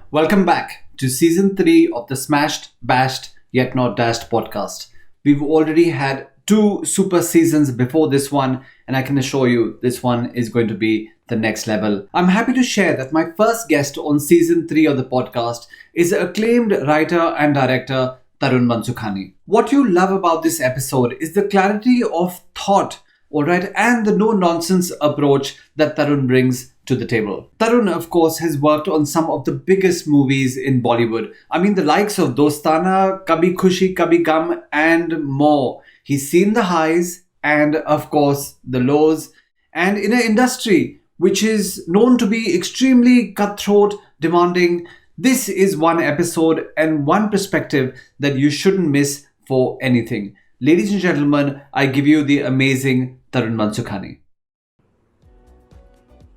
Welcome back to season 3 of the Smashed, Bashed, Yet Not Dashed podcast. We've already had 2 super seasons before this one, and I can assure you this one is going to be the next level. I'm happy to share that my first guest on season 3 of the podcast is acclaimed writer and director Tarun Mansukhani. What you love about this episode is the clarity of thought, alright, and the no-nonsense approach that Tarun brings to the table. Tarun, of course, has worked on some of the biggest movies in Bollywood. I mean, the likes of Dostana, Kabhi Khushi Kabhi Gum, and more. He's seen the highs and, of course, the lows. And in an industry which is known to be extremely cutthroat, demanding, this is one episode and one perspective that you shouldn't miss for anything. Ladies and gentlemen, I give you the amazing Tarun Mansukhani.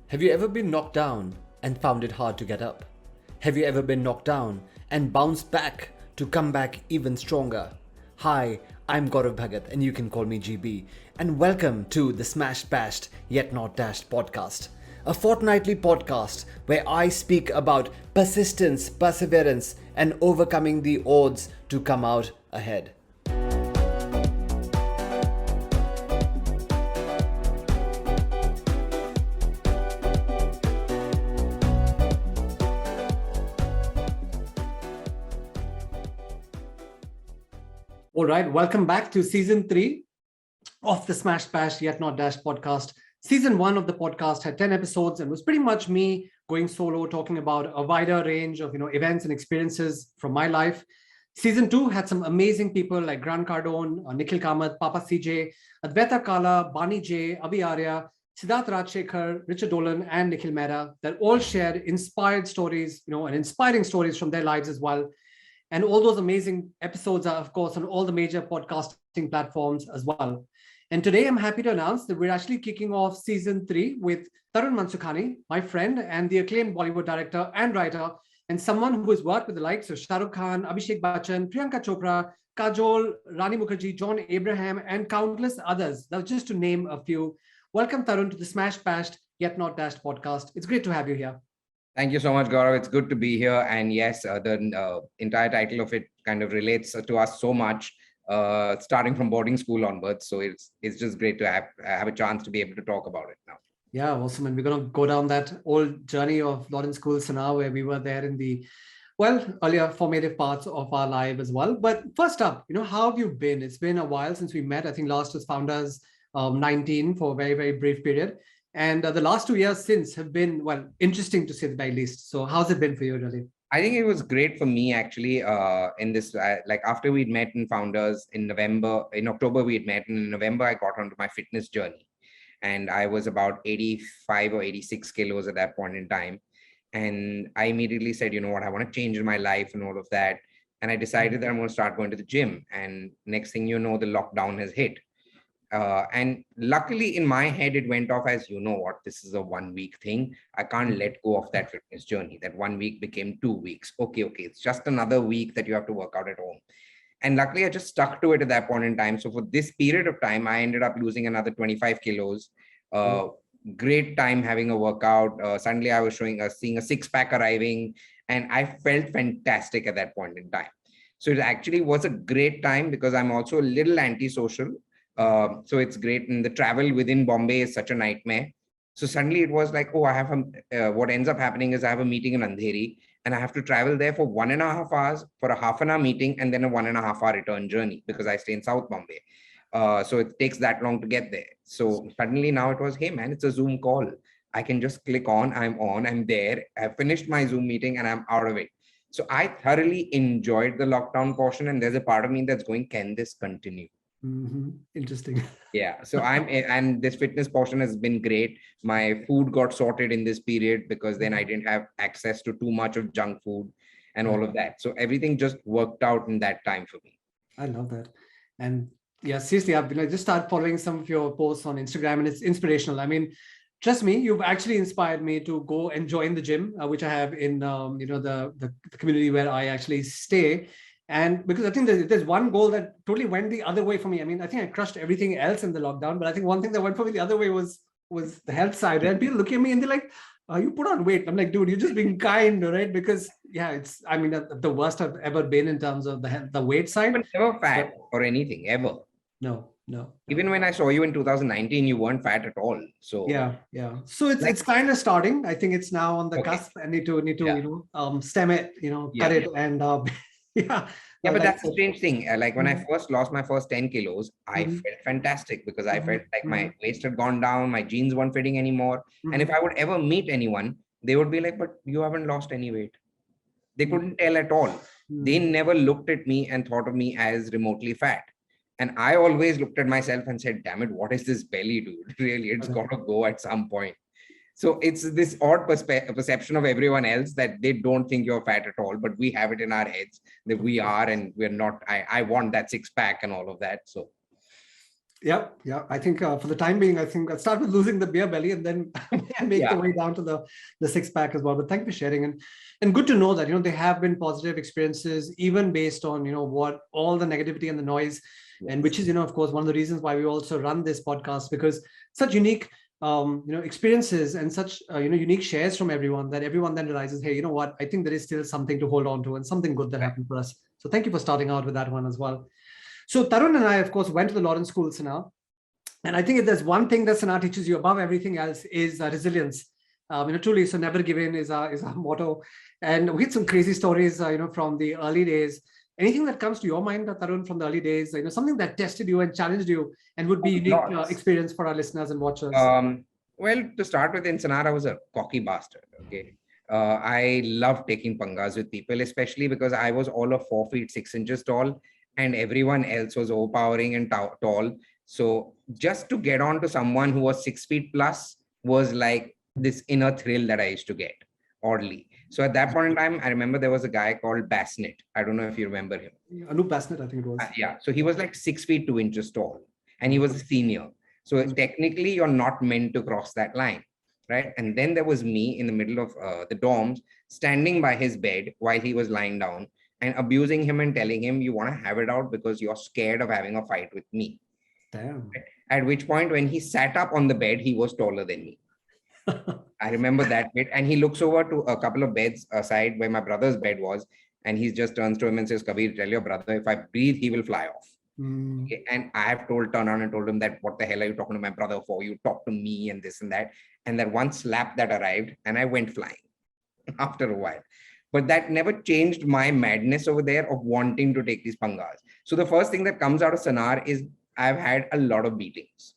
Have you ever been knocked down and found it hard to get up? Have you ever been knocked down and bounced back to come back even stronger? Hi, I'm Gaurav Bhagat and you can call me GB, and welcome to the Smashed Bashed Yet Not Dashed podcast, a fortnightly podcast where I speak about persistence, perseverance and overcoming the odds to come out ahead. All right, welcome back to season 3 of the Smashed Bash Yet Not Dashed podcast. Season 1 of the podcast had 10 episodes and was pretty much me going solo, talking about a wider range of events and experiences from my life. Season 2 had some amazing people like Grant Cardone, Nikhil Kamath, Papa CJ, Advaita Kala, Bani J, Abhi Arya, Siddharth Rajshekhar, Richard Dolan, and Nikhil Mehra that all shared inspired stories, and inspiring stories from their lives as well. And all those amazing episodes are, of course, on all the major podcasting platforms as well. And today I'm happy to announce that we're actually kicking off season 3 with Tarun Mansukhani, my friend and the acclaimed Bollywood director and writer, and someone who has worked with the likes of Shah Rukh Khan, Abhishek Bachchan, Priyanka Chopra, Kajol, Rani Mukherjee, John Abraham, and countless others. That's just to name a few. Welcome, Tarun, to the Smashed Bashed Yet Not Dashed podcast. It's great to have you here. Thank you so much, Gaurav. It's good to be here. And yes, the entire title of it kind of relates to us so much, starting from boarding school onwards. So it's just great to have a chance to be able to talk about it now. Yeah, awesome. And we're going to go down that old journey of Lawrence School, Sanawar, where we were there in the, earlier formative parts of our life as well. But first up, how have you been? It's been a while since we met. I think last was Founders 19 for a very, very brief period. And the last 2 years since have been, interesting to say the very least. So how's it been for you, really? I think it was great for me, actually, in this, after we'd met in Founders in October we had met, and in November I got onto my fitness journey. And I was about 85 or 86 kilos at that point in time. And I immediately said, you know what, I want to change my life and all of that. And I decided that I'm going to start going to the gym. And next thing you know, the lockdown has hit. And luckily in my head, it went off as, this is a 1 week thing. I can't let go of that fitness journey. That 1 week became 2 weeks. Okay. It's just another week that you have to work out at home. And luckily I just stuck to it at that point in time. So for this period of time, I ended up losing another 25 kilos. Great time having a workout. Suddenly I was seeing a 6-pack arriving, and I felt fantastic at that point in time. So it actually was a great time because I'm also a little antisocial. So it's great. And the travel within Bombay is such a nightmare. So suddenly it was like, I have what ends up happening is I have a meeting in Andheri and I have to travel there for 1.5 hours for a half-an-hour meeting and then a 1.5-hour return journey because I stay in South Bombay. So it takes that long to get there. So suddenly now it was, hey man, it's a Zoom call. I can just click on, I'm there. I've finished my Zoom meeting and I'm out of it. So I thoroughly enjoyed the lockdown portion, and there's a part of me that's going, can this continue? Mm-hmm. Interesting. Yeah. So and this fitness portion has been great. My food got sorted in this period because then I didn't have access to too much of junk food and all of that. So everything just worked out in that time for me. I love that. And yeah, seriously, I've just started following some of your posts on Instagram, and it's inspirational. I mean, trust me, you've actually inspired me to go and join the gym, which I have in, the community where I actually stay. And because I think there's one goal that totally went the other way for me. I mean, I think I crushed everything else in the lockdown, but I think one thing that went for me the other way was the health side. And people look at me and they're like, you put on weight. I'm like, dude, you're just being kind, right? Because I mean, the worst I've ever been in terms of the weight side. But never fat or anything, ever. No. Even when I saw you in 2019, you weren't fat at all. So yeah. So it's kind of starting. I think it's now on the cusp. I need to stem it, cut it, and yeah. But that's a strange thing. Like when I first lost my first 10 kilos, I felt fantastic because I felt like my waist had gone down, my jeans weren't fitting anymore. And if I would ever meet anyone, they would be like, but you haven't lost any weight. They couldn't tell at all. They never looked at me and thought of me as remotely fat. And I always looked at myself and said, damn it, what is this belly, dude? Really, it's got to go at some point. So it's this odd perception of everyone else that they don't think you're fat at all, but we have it in our heads that we are, and we're not. I want that six pack and all of that. So. Yeah. I think for the time being, I think I'll start with losing the beer belly and then make the way down to the six pack as well. But thank you for sharing. And good to know that, there have been positive experiences, even based on, what all the negativity and the noise. And which is, of course, one of the reasons why we also run this podcast, because such unique, experiences and such, unique shares from everyone, that everyone then realizes, hey, you know what, I think there is still something to hold on to and something good that happened for us. So thank you for starting out with that one as well. So Tarun and I, of course, went to the Lawrence School, Sana. And I think if there's one thing that Sana teaches you above everything else is resilience. Truly, so never give in is our motto. And we had some crazy stories, from the early days. Anything that comes to your mind, Tarun, from the early days, something that tested you and challenged you and would be unique experience for our listeners and watchers? Well, to start with, in Sanawar, I was a cocky bastard. Okay. I loved taking pangas with people, especially because I was all of 4 feet 6 inches tall and everyone else was overpowering and tall. So just to get on to someone who was 6 feet plus was like this inner thrill that I used to get, oddly. So at that point in time, I remember there was a guy called Bassnett. I don't know if you remember him. Anup Bassnett, I think it was. Yeah. So he was like 6 feet 2 inches tall and he was a senior. So technically you're not meant to cross that line, right? And then there was me in the middle of the dorms, standing by his bed while he was lying down and abusing him and telling him, you want to have it out because you're scared of having a fight with me. Damn. At which point, when he sat up on the bed, he was taller than me. I remember that bit. And he looks over to a couple of beds aside where my brother's bed was. And he just turns to him and says, Kabir, tell your brother, if I breathe, he will fly off. Okay. And I have turned on and told him that, what the hell are you talking to my brother for? You talk to me and this and that. And that one slap that arrived and I went flying after a while. But that never changed my madness over there of wanting to take these pangas. So the first thing that comes out of Sanawar is I've had a lot of beatings.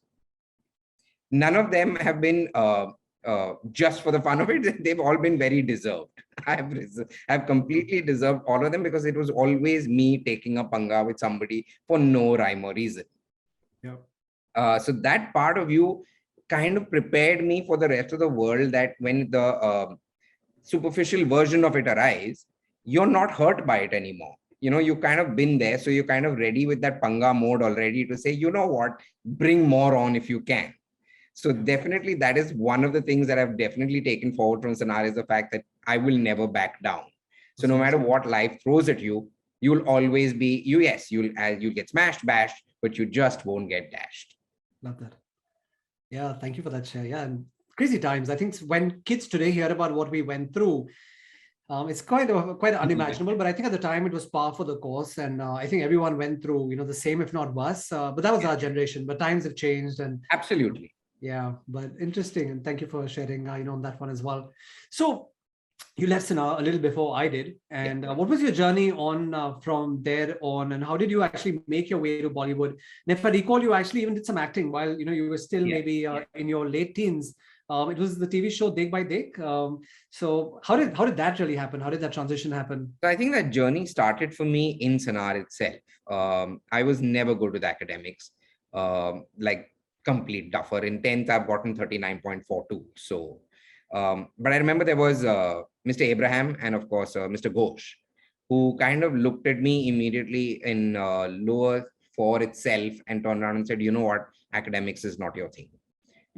None of them have been just for the fun of it. They've all been very deserved. I've completely deserved all of them because it was always me taking a panga with somebody for no rhyme or reason. Yeah. So that part of you kind of prepared me for the rest of the world, that when the superficial version of it arrives, you're not hurt by it anymore. You kind of been there. So you're kind of ready with that panga mode already to say, you know what, bring more on if you can. So definitely that is one of the things that I've definitely taken forward from Sanawar, is the fact that I will never back down. So no matter what life throws at you, you'll always be, you'll get smashed, bashed, but you just won't get dashed. Love that. Yeah. Thank you for that share. Yeah. And crazy times. I think when kids today hear about what we went through, it's quite unimaginable, but I think at the time it was par for the course. And I think everyone went through, the same, if not worse, but that was our generation, but times have changed. And absolutely. Yeah, but interesting. And thank you for sharing, on that one as well. So you left Sanawar a little before I did. And what was your journey on from there on? And how did you actually make your way to Bollywood? And if I recall, you actually even did some acting while, you were still maybe in your late teens. It was the TV show Dekh, Bhai, Dekh. So how did that really happen? How did that transition happen? So I think that journey started for me in Sanawar itself. I was never good with academics. Like complete duffer. In 10th, I've gotten 39.42. So, but I remember there was Mr. Abraham and of course, Mr. Ghosh, who kind of looked at me immediately in lower 4 itself and turned around and said, you know what, academics is not your thing.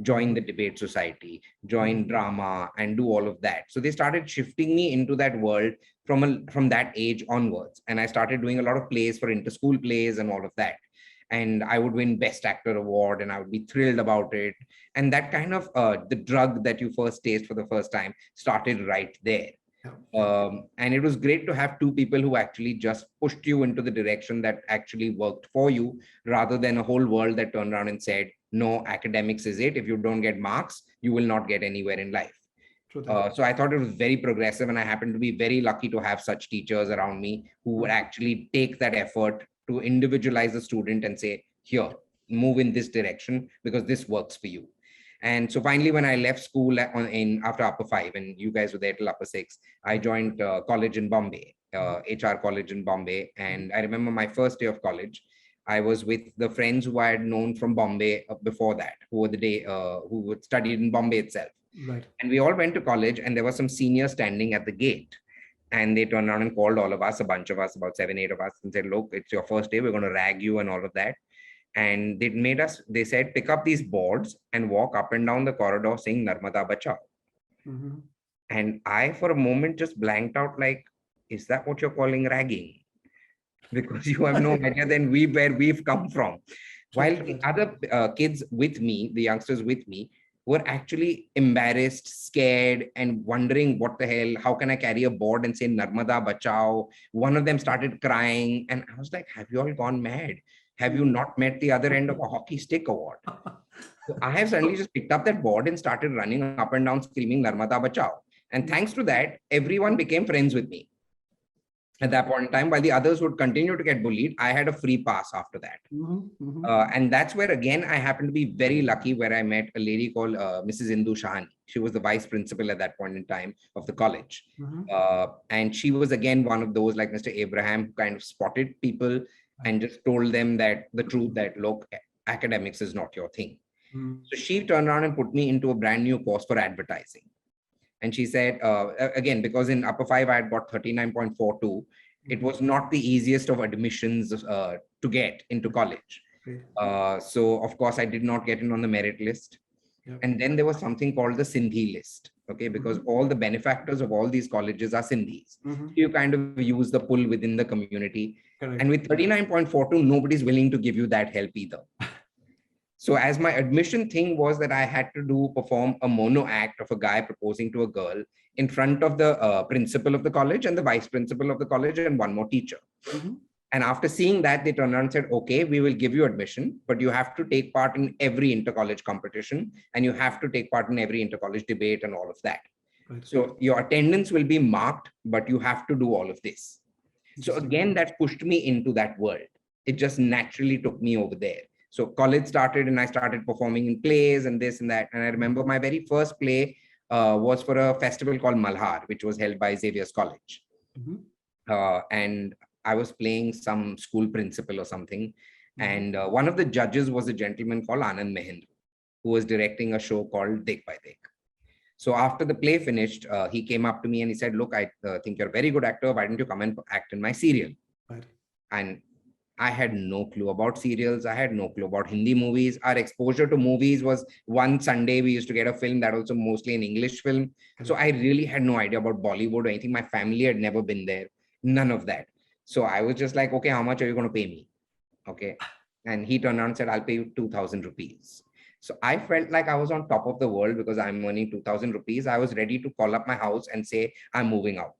Join the debate society, join drama and do all of that. So they started shifting me into that world from that age onwards. And I started doing a lot of plays for inter-school plays and all of that. and I would win Best Actor award, and I would be thrilled about it. And that kind of the drug that you first taste for the first time started right there. And it was great to have two people who actually just pushed you into the direction that actually worked for you, rather than a whole world that turned around and said, no, academics is it. If you don't get marks, you will not get anywhere in life. So I thought it was very progressive, and I happened to be very lucky to have such teachers around me who would actually take that effort to individualize the student and say, here, move in this direction because this works for you. And so finally, when I left school after upper 5, and you guys were there till upper 6, I joined college in Bombay, HR college in Bombay. And I remember my first day of college, I was with the friends who I had known from Bombay before that, who had studied in Bombay itself. Right. And we all went to college, and there was some senior standing at the gate. And they turned around and called all of us, a bunch of us, about 7, 8 of us, and said, look, it's your first day. We're going to rag you and all of that. And they said, pick up these boards and walk up and down the corridor saying Narmada Bachao. Mm-hmm. And I, for a moment, just blanked out like, is that what you're calling ragging? Because you have no idea than where we've come from. While the other kids with me, the youngsters with me, were actually embarrassed, scared, and wondering what the hell, how can I carry a board and say Narmada Bachao? One of them started crying. And I was like, have you all gone mad? Have you not met the other end of a hockey stick or what? So I have suddenly just picked up that board and started running up and down screaming Narmada Bachao. And thanks to that, everyone became friends with me. At that point in time, while the others would continue to get bullied, I had a free pass after that. And that's where, again, I happened to be very lucky, where I met a lady called Mrs. Indu Shahani. She was the vice principal at that point in time of the college. And she was, again, one of those like Mr. Abraham, who kind of spotted people and just told them that the truth that, look, academics is not your thing. So she turned around and put me into a brand new course for advertising. And she said, again, because in upper 5, I had got 39.42. It was not the easiest of admissions to get into college. So, of course, I did not get in on the merit list. And then there was something called the Sindhi list, okay, because all the benefactors of all these colleges are Sindhis. You kind of use the pull within the community. And with 39.42, nobody's willing to give you that help either. So as my admission thing was that I had to perform a mono act of a guy proposing to a girl in front of the principal of the college and the vice principal of the college and one more teacher. And after seeing that, they turned around and said, okay, we will give you admission, but you have to take part in every inter-college competition and you have to take part in every inter-college debate and all of that. So your attendance will be marked, but you have to do all of this. So again, that pushed me into that world. It just naturally took me over there. So college started and I started performing in plays and this and that. And I remember my very first play was for a festival called Malhar, which was held by Xavier's College. And I was playing some school principal or something. And one of the judges was a gentleman called Anand Mahendra, who was directing a show called Dekh, bhai, dekh. So after the play finished, he came up to me and he said, look, I think you're a very good actor. Why don't you come and act in my serial? And I had no clue about serials. I had no clue about Hindi movies. Our exposure to movies was one Sunday we used to get a film that also mostly an English film. So I really had no idea about Bollywood or anything. My family had never been there. None of that. So I was just like, okay, how much are you going to pay me? Okay. And he turned around and said, I'll pay you 2,000 rupees. So I felt like I was on top of the world because I'm earning 2,000 rupees. I was ready to call up my house and say, I'm moving out.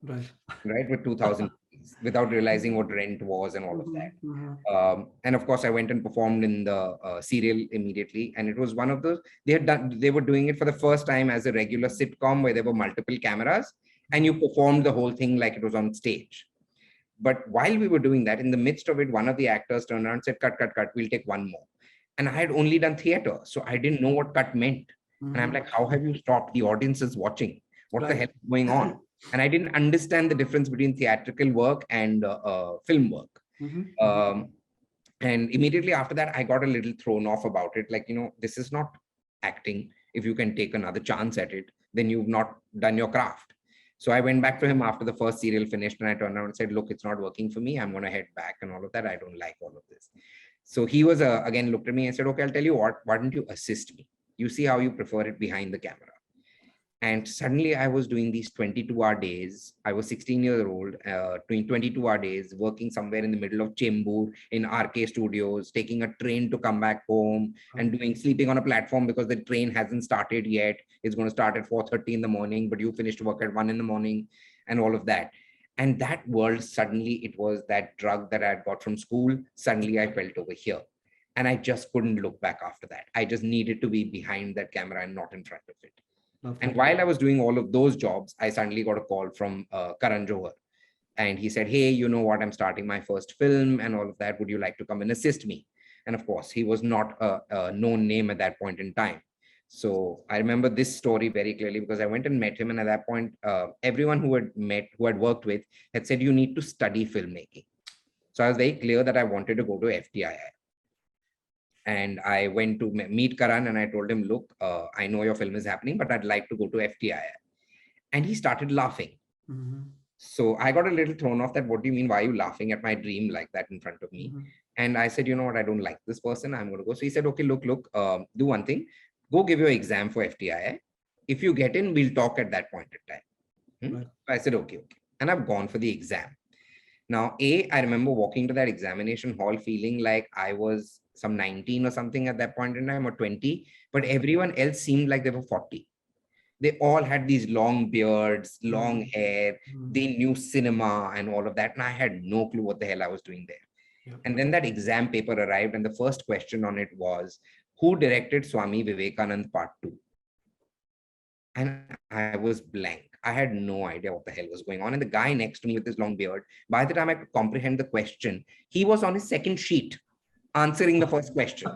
Right. With 2,000 rupees without realizing what rent was and all of that. And of course, I went and performed in the serial immediately. And it was one of those, they were doing it for the first time as a regular sitcom where there were multiple cameras and you performed the whole thing like it was on stage. But while we were doing that, in the midst of it, one of the actors turned around and said, cut, we'll take one more. And I had only done theater, so I didn't know what cut meant. And I'm like, how have you stopped? The audience is watching. What the hell is going on? And I didn't understand the difference between theatrical work and film work. And immediately after that, I got a little thrown off about it. Like, this is not acting. If you can take another chance at it, then you've not done your craft. So I went back to him after the first serial finished and I turned around and said, look, it's not working for me. I'm going to head back and all of that. I don't like all of this. So he was, again, looked at me and said, okay, I'll tell you what, why don't you assist me? You see how you prefer it behind the camera. And suddenly I was doing these 22-hour days. I was 16 years old, doing 22-hour days, working somewhere in the middle of Chembur in RK Studios, taking a train to come back home and sleeping on a platform because the train hasn't started yet. It's going to start at 4:30 in the morning, but you finished work at 1 in the morning and all of that. And that world, suddenly it was that drug that I had got from school. Suddenly I felt over here. And I just couldn't look back after that. I just needed to be behind that camera and not in front of it. And while I was doing all of those jobs, I suddenly got a call from Karan Johar. And he said, hey, you know what? I'm starting my first film and all of that. Would you like to come and assist me? And of course, he was not a known name at that point in time. So I remember this story very clearly because I went and met him. And at that point, everyone who had worked with had said, you need to study filmmaking. So I was very clear that I wanted to go to FTII. And I went to meet Karan and I told him, look, I know your film is happening, but I'd like to go to FTII. And he started laughing. So I got a little thrown off that, what do you mean? Why are you laughing at my dream like that in front of me? And I said, you know what? I don't like this person. I'm going to go. So he said, okay, look, do one thing. Go give your exam for FTII. If you get in, we'll talk at that point in time. So I said, okay. And I've gone for the exam. Now, I remember walking to that examination hall feeling like I was some 19 or something at that point in time, or 20, but everyone else seemed like they were 40. They all had these long beards, long hair. They knew cinema and all of that. And I had no clue what the hell I was doing there. And then that exam paper arrived and the first question on it was, who directed Swami Vivekanand Part 2? And I was blank. I had no idea what the hell was going on. And the guy next to me with his long beard, by the time I could comprehend the question, he was on his second sheet answering the first question.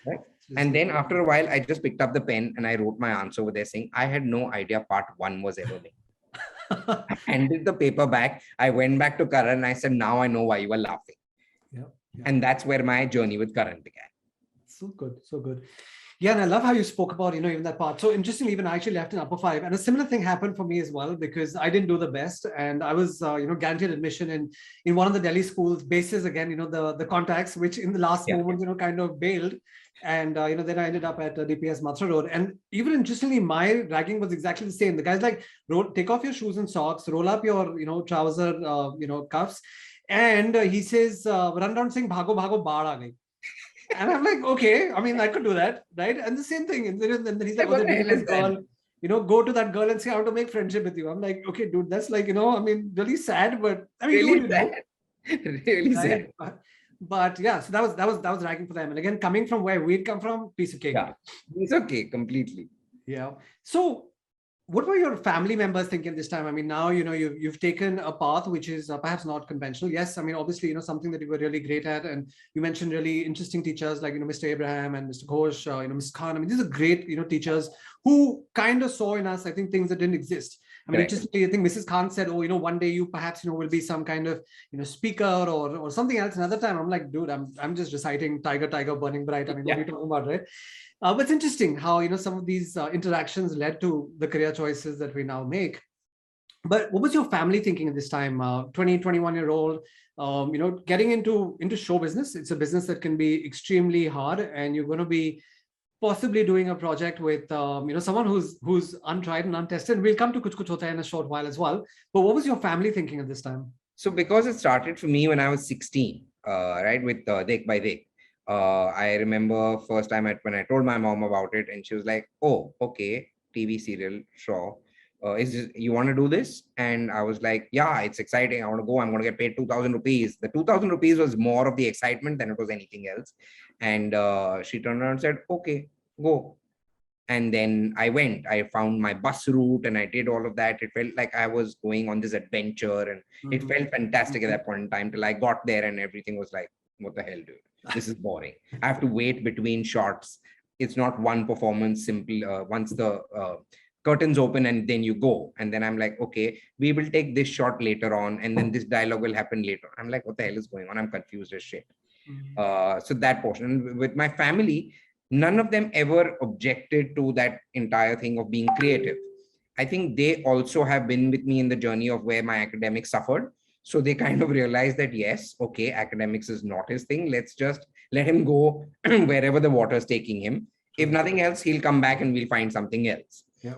Right? And then after a while, I just picked up the pen and I wrote my answer over there saying, I had no idea Part 1 was ever made. I handed the paper back. I went back to Karan and I said, now I know why you were laughing. And that's where my journey with Karan began. So good. So good. Yeah, and I love how you spoke about, even that part. So interestingly, even I actually left in upper 5, and a similar thing happened for me as well, because I didn't do the best, and I was, guaranteed admission in one of the Delhi schools, basis again, the contacts, which in the last moment, kind of bailed, and then I ended up at DPS Mathura Road. And even interestingly, my ragging was exactly the same. The guy's like, take off your shoes and socks, roll up your, trouser, cuffs, and he says, run down saying, bhago, bhago, baad aa gayi. And I'm like, okay, I mean, I could do that, right? And the same thing. And then he's like, girl, go to that girl and say, I want to make friendship with you. I'm like, okay, dude, that's like, really sad, but I mean, really sad. Really sad. But yeah, so that was ragging for them. And again, coming from where we'd come from, piece of cake. Yeah, it's okay, completely. Yeah. So what were your family members thinking this time? I mean, now, you've taken a path which is perhaps not conventional. Yes, I mean, obviously, something that you were really great at. And you mentioned really interesting teachers like, Mr. Abraham and Mr. Ghosh, Ms. Khan. I mean, these are great, teachers who kind of saw in us, I think, things that didn't exist. I mean, interestingly, I think Mrs. Khan said, oh, one day you perhaps, will be some kind of, speaker or something else. Another time, I'm like, dude, I'm just reciting Tiger, Tiger, Burning Bright. I mean, what are you talking about, right? But it's interesting how, some of these interactions led to the career choices that we now make. But what was your family thinking at this time? 20, 21-year-old, getting into show business. It's a business that can be extremely hard, and you're going to be possibly doing a project with, someone who's untried and untested. We'll come to Kuch Hota in a short while as well. But what was your family thinking at this time? So because it started for me when I was 16, right, with Dekh by Dekh. I remember first time when I told my mom about it, and she was like, oh, okay, TV serial, sure. You want to do this? And I was like, yeah, it's exciting. I want to go. I'm going to get paid 2,000 rupees. The 2,000 rupees was more of the excitement than it was anything else. And she turned around and said, okay, go. And then I went. I found my bus route and I did all of that. It felt like I was going on this adventure, and it felt fantastic at that point in time till I got there and everything was like, what the hell, dude? This is boring. I have to wait between shots. It's not one performance, simple. Once the curtains open and then you go. And then I'm like, okay, we will take this shot later on. And then this dialogue will happen later. I'm like, what the hell is going on? I'm confused as shit. So that portion. And with my family, none of them ever objected to that entire thing of being creative. I think they also have been with me in the journey of where my academics suffered. So they kind of realized that, yes, okay, academics is not his thing. Let's just let him go wherever the water is taking him. If nothing else, he'll come back and we'll find something else. Yeah.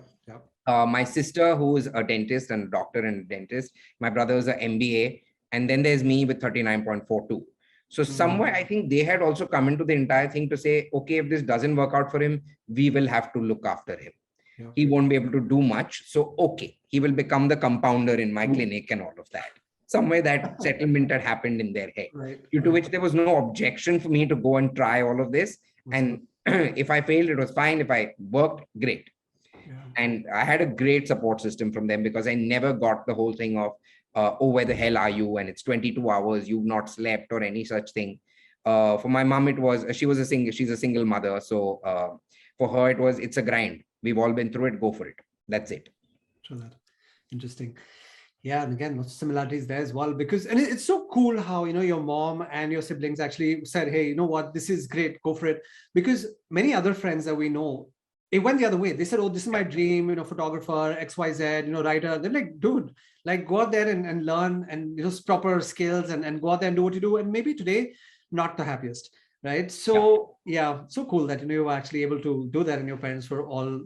My sister, who is a dentist and a doctor and a dentist. My brother is a MBA. And then there's me with 39.42. So somewhere I think they had also come into the entire thing to say, okay, if this doesn't work out for him, we will have to look after him. Yeah. He won't be able to do much. So, okay, he will become the compounder in my clinic and all of that. Somewhere that settlement had happened in their head, due to which there was no objection for me to go and try all of this. And if I failed, it was fine. If I worked, great. Yeah. And I had a great support system from them, because I never got the whole thing of, oh, where the hell are you? And it's 22 hours, you've not slept or any such thing. For my mom, she's a single mother. So for her, it's a grind. We've all been through it. Go for it. That's it. True that. Interesting. Yeah, and again, lots of similarities there as well, because and it's so cool how your mom and your siblings actually said, hey, you know what, this is great, go for it. Because many other friends that we know, it went the other way. They said, oh, this is my dream, photographer, XYZ, writer. They're like, dude, like go out there and learn and proper skills and go out there and do what you do. And maybe today, not the happiest. Right. So yeah, so cool that you were actually able to do that, and your parents were all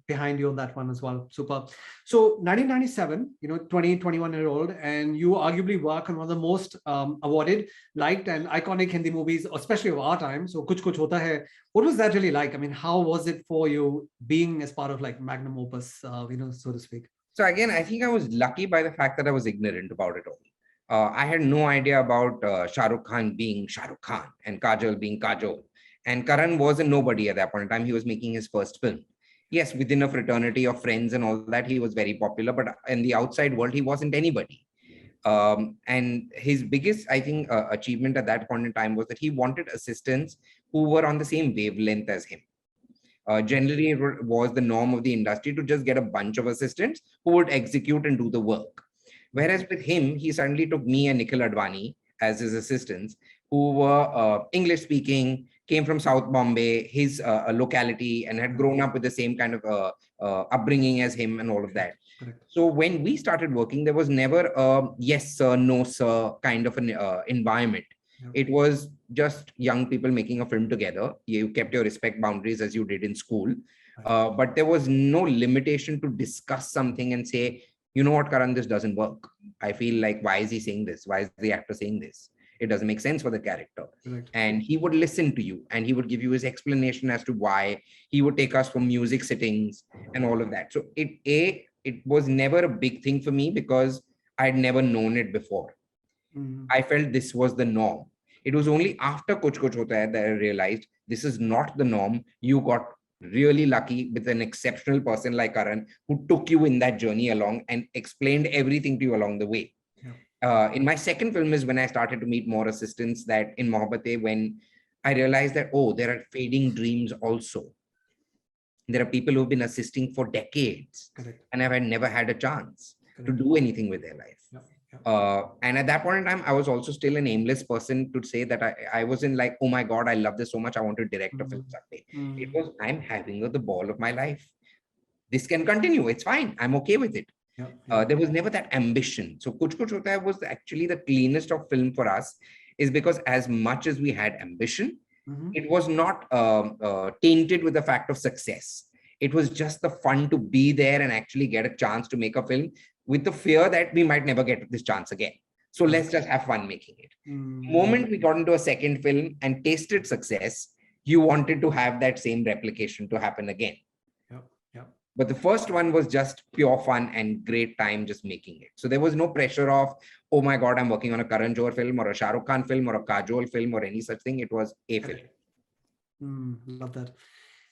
behind you on that one as well. Super. So 1997, 21-year-old, and you arguably work on one of the most awarded, liked, and iconic Hindi movies, especially of our time. So Kuch Hota Hai. What was that really like? I mean, how was it for you being as part of like magnum opus, so to speak? So again, I think I was lucky by the fact that I was ignorant about it all. I had no idea about Shah Rukh Khan being Shah Rukh Khan and Kajol being Kajol. And Karan was a nobody at that point in time. He was making his first film. Yes, within a fraternity of friends and all that, he was very popular. But in the outside world, he wasn't anybody. And his biggest, I think, achievement at that point in time was that he wanted assistants who were on the same wavelength as him. Generally, it was the norm of the industry to just get a bunch of assistants who would execute and do the work. Whereas with him, he suddenly took me and Nikhil Advani as his assistants, who were English speaking, came from South Bombay, his locality, and had grown up with the same kind of upbringing as him and all of that. Correct. So when we started working, there was never a yes, sir, no, sir kind of an environment. Yeah. It was just young people making a film together. You kept your respect boundaries as you did in school. But there was no limitation to discuss something and say, you know what, Karan, this doesn't work. I feel like, why is he saying this? Why is the actor saying this? It doesn't make sense for the character. Correct. And he would listen to you and he would give you his explanation as to why. He would take us for music sittings and all of that. So it was never a big thing for me because I had never known it before. Mm-hmm. I felt this was the norm. It was only after Kuch Hota Hai that I realized this is not the norm. You got really lucky with an exceptional person like Karan, who took you in that journey along and explained everything to you along the way. Yeah. In my second film is when I started to meet more assistants, that in Mohabbatein, when I realized that, oh, there are fading dreams also. There are people who've been assisting for decades. Correct. And have never had a chance Correct. to do anything with their life. Yeah. And at that point in time, I was also still an aimless person to say that I wasn't like, oh my God, I love this so much, I want to direct a film someday. It was, I'm having the ball of my life. This can continue. It's fine. I'm okay with it. Yeah. There was never that ambition. So Kuch Hota Hai was actually the cleanest of film for us, is because as much as we had ambition, it was not tainted with the fact of success. It was just the fun to be there and actually get a chance to make a film, with the fear that we might never get this chance again. So let's just have fun making it. The moment we got into a second film and tasted success, you wanted to have that same replication to happen again. But the first one was just pure fun and great time just making it. So there was no pressure of, oh my God, I'm working on a Karan Johar film or a Shah Rukh Khan film or a Kajol film or any such thing. It was a film. Love that.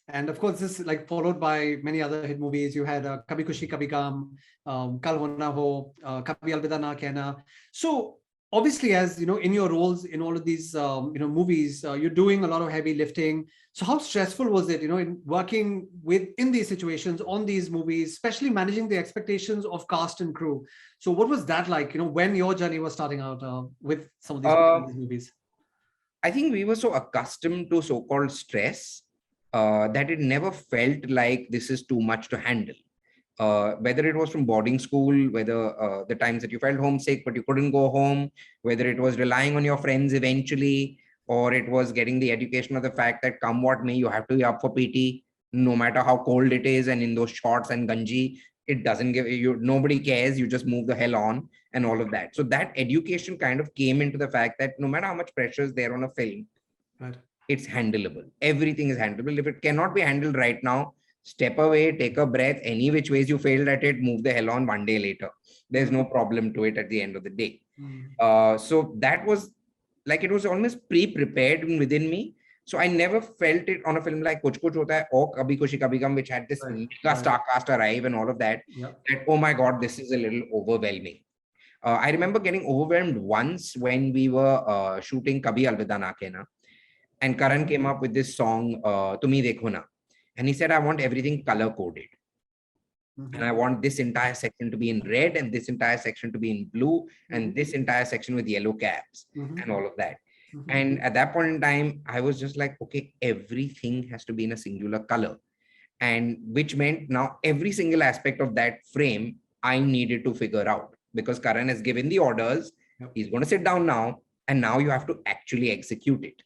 And of course, this like followed by many other hit movies. You had Kabhi Khushi Kabhi Gum, Kal Ho Na Ho, Kabhi Alvida Na Kehna. So obviously, as you know, in your roles in all of these movies, you're doing a lot of heavy lifting. So how stressful was it, in working in these situations on these movies, especially managing the expectations of cast and crew? So what was that like, when your journey was starting out with some of these movies? I think we were so accustomed to so-called stress that it never felt like this is too much to handle. Whether it was from boarding school, whether the times that you felt homesick but you couldn't go home, whether it was relying on your friends eventually, or it was getting the education of the fact that come what may, you have to be up for PT, no matter how cold it is, and in those shorts and ganji, It doesn't give you, nobody cares. You just move the hell on and all of that. So that education kind of came into the fact that no matter how much pressure is there on a film, Right. it's handleable. Everything is handleable. If it cannot be handled right now, step away, take a breath. Any which ways you failed at it, move the hell on one day later. There's no problem to it at the end of the day. So that was like, it was almost pre-prepared within me. So I never felt it on a film like Kuch Hota Hai or Kabhi Khushi Kabhi Gum, which had this mega star cast arrive and all of that, that, oh my God, this is a little overwhelming. I remember getting overwhelmed once when we were shooting Kabhi Alvida Na Kehna. And Karan came up with this song, Tumi Dekho Na. And he said, I want everything color coded. And I want this entire section to be in red and this entire section to be in blue and this entire section with yellow caps and all of that. And at that point in time, I was just like, okay, everything has to be in a singular color. And which meant now every single aspect of that frame, I needed to figure out, because Karan has given the orders. He's going to sit down now. And now you have to actually execute it.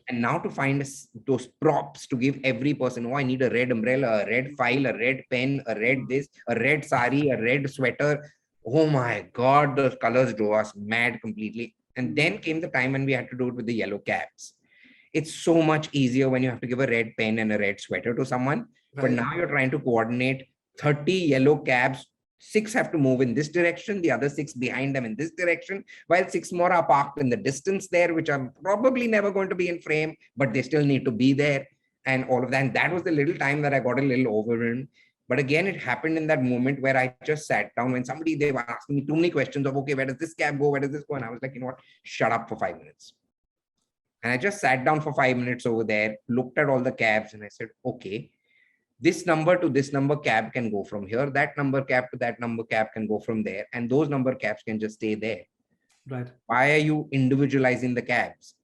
And now to find those props to give every person, oh, I need a red umbrella, a red file, a red pen, a red this, a red sari, a red sweater. Oh my God, those colors drove us mad completely. And then came the time when we had to do it with the yellow caps. It's so much easier when you have to give a red pen and a red sweater to someone. But now you're trying to coordinate 30 yellow caps. 6 have to move in this direction, the other 6 behind them in this direction, while 6 more are parked in the distance there, which are probably never going to be in frame, but they still need to be there and all of that. And that was the little time that I got a little overwhelmed. But again, it happened in that moment where I just sat down when they were asking me too many questions of, okay, where does this cab go? Where does this go? And I was like, you know what, shut up for 5 minutes. And I just sat down for 5 minutes over there, looked at all the cabs and I said, okay, this number to this number cab can go from here. That number cab to that number cab can go from there. And those number cabs can just stay there. Right. Why are you individualizing the cabs?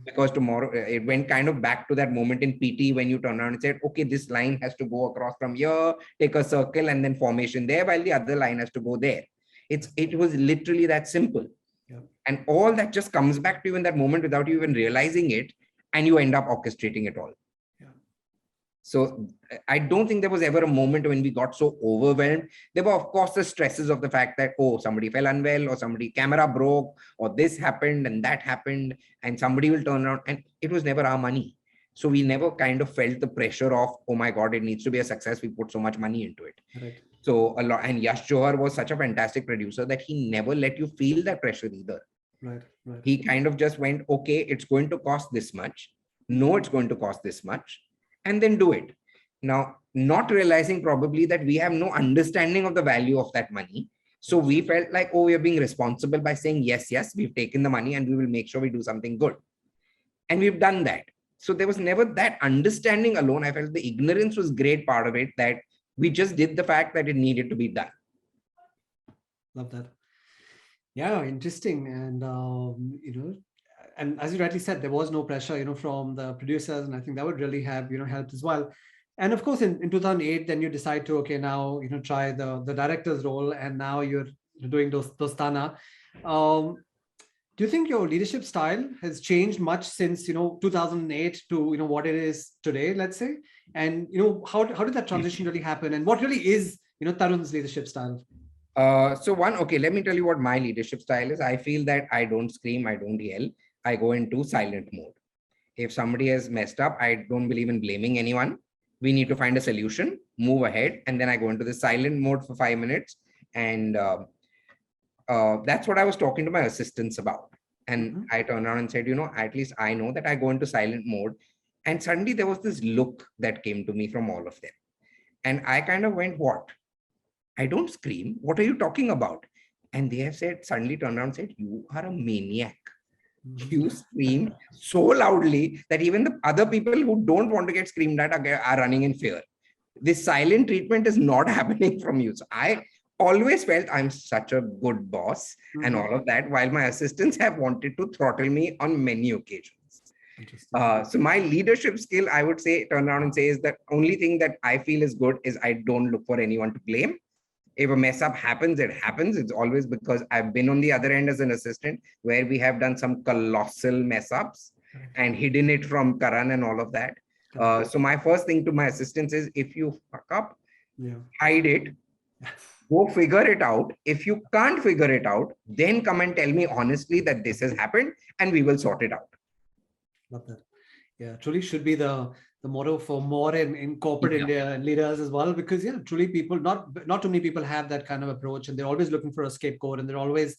Because tomorrow it went kind of back to that moment in PT when you turn around and said, okay, this line has to go across from here, take a circle and then formation there, while the other line has to go there. It was literally that simple. And all that just comes back to you in that moment without you even realizing it. And you end up orchestrating it all. So I don't think there was ever a moment when we got so overwhelmed. There were, of course, the stresses of the fact that, oh, somebody fell unwell or somebody camera broke or this happened and that happened and somebody will turn around, and it was never our money. So we never kind of felt the pressure of, oh my God, it needs to be a success. We put so much money into it. So a lot, and Yash Johar was such a fantastic producer that he never let you feel that pressure either. He kind of just went, okay, it's going to cost this much. No, it's going to cost this much. And then do it. Now, not realizing probably that we have no understanding of the value of that money. So we felt like, oh, we are being responsible by saying, yes, we've taken the money and we will make sure we do something good. And we've done that. So there was never that understanding alone. I felt the ignorance was a great part of it, that we just did the fact that it needed to be done. Love that. Yeah, interesting. And, and as you rightly said, there was no pressure, from the producers. And I think that would really have, helped as well. And of course, in 2008, then you decide to, okay, now, try the director's role. And now you're doing Dostana. Do you think your leadership style has changed much since, 2008 to, what it is today, let's say? And, how did that transition really happen? And what really is, Tarun's leadership style? Okay, let me tell you what my leadership style is. I feel that I don't scream, I don't yell. I go into silent mode. If somebody has messed up, I don't believe in blaming anyone. We need to find a solution, move ahead. And then I go into the silent mode for 5 minutes. And that's what I was talking to my assistants about. And I turned around and said, at least I know that I go into silent mode. And suddenly there was this look that came to me from all of them. And I kind of went, what? I don't scream. What are you talking about? And they have suddenly turned around and said, you are a maniac. You scream so loudly that even the other people who don't want to get screamed at are running in fear. This silent treatment is not happening from you. So I always felt I'm such a good boss and all of that, while my assistants have wanted to throttle me on many occasions. So my leadership skill, I would say, turn around and say, is that only thing that I feel is good is I don't look for anyone to blame. If a mess up happens, it happens. It's always because I've been on the other end as an assistant where we have done some colossal mess ups and hidden it from Karan and all of that. So my first thing to my assistants is, if you fuck up, hide it, Go figure it out. If you can't figure it out, then come and tell me honestly that this has happened and we will sort it out. Love that. Yeah, truly should be the motto for more in corporate India and leaders as well, because yeah, truly people, not too many people have that kind of approach, and they're always looking for a scapegoat, and they're always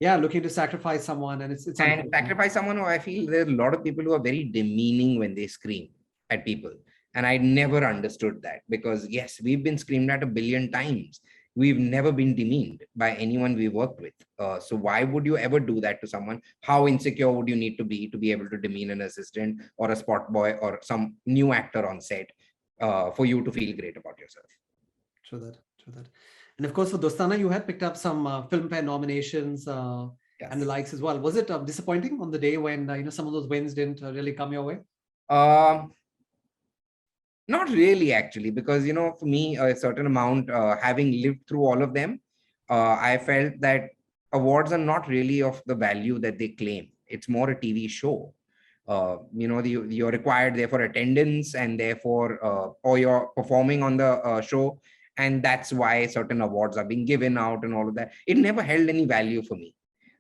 looking to sacrifice someone, and it's And sacrifice someone who I feel there are a lot of people who are very demeaning when they scream at people. And I never understood that, because yes, we've been screamed at a billion times. We've never been demeaned by anyone we worked with. So why would you ever do that to someone? How insecure would you need to be able to demean an assistant or a spot boy or some new actor on set for you to feel great about yourself? True that. And of course, for Dostana, you had picked up some Filmfare nominations and the likes as well. Was it disappointing on the day when some of those wins didn't really come your way? Not really, actually, because for me, a certain amount, having lived through all of them, I felt that awards are not really of the value that they claim. It's more a TV show. You're required there for attendance, and therefore, or you're performing on the show, and that's why certain awards are being given out and all of that. It never held any value for me.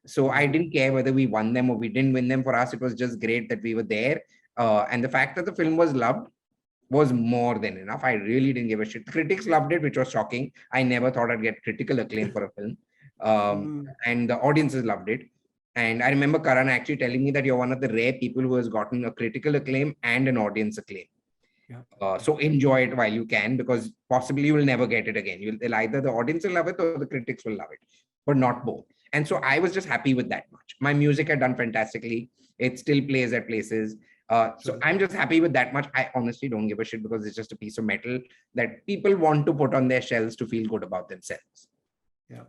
So I didn't care whether we won them or we didn't win them. For us, it was just great that we were there. And the fact that the film was loved was more than enough. I really didn't give a shit. Critics loved it, which was shocking. I never thought I'd get critical acclaim for a film. And the audiences loved it. And I remember Karan actually telling me that you're one of the rare people who has gotten a critical acclaim and an audience acclaim. So enjoy it while you can, because possibly you will never get it again. Either the audience will love it or the critics will love it, but not both. And so I was just happy with that much. My music had done fantastically. It still plays at places. So I'm just happy with that much. I honestly don't give a shit, because it's just a piece of metal that people want to put on their shelves to feel good about themselves. Yeah.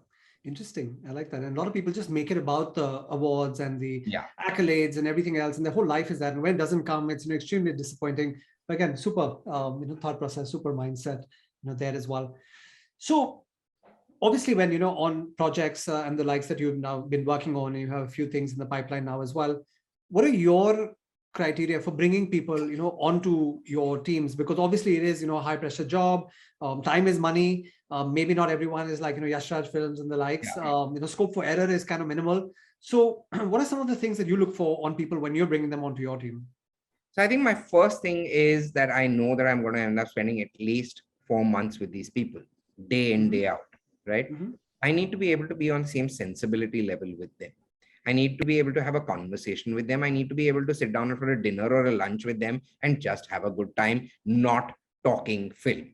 Interesting. I like that. And a lot of people just make it about the awards and the accolades and everything else. And their whole life is that. And when it doesn't come, it's extremely disappointing. But again, super thought process, super mindset there as well. So obviously when on projects and the likes that you've now been working on, and you have a few things in the pipeline now as well, what are your criteria for bringing people onto your teams? Because obviously it is a high pressure job. Time is money. Maybe not everyone is like Yash Raj Films and the likes. Scope for error is kind of minimal. So what are some of the things that you look for on people when you're bringing them onto your team? So I think my first thing is that I know that I'm going to end up spending at least 4 months with these people, day in, day out, right? I need to be able to be on the same sensibility level with them. I need to be able to have a conversation with them. I need to be able to sit down for a dinner or a lunch with them and just have a good time, not talking film.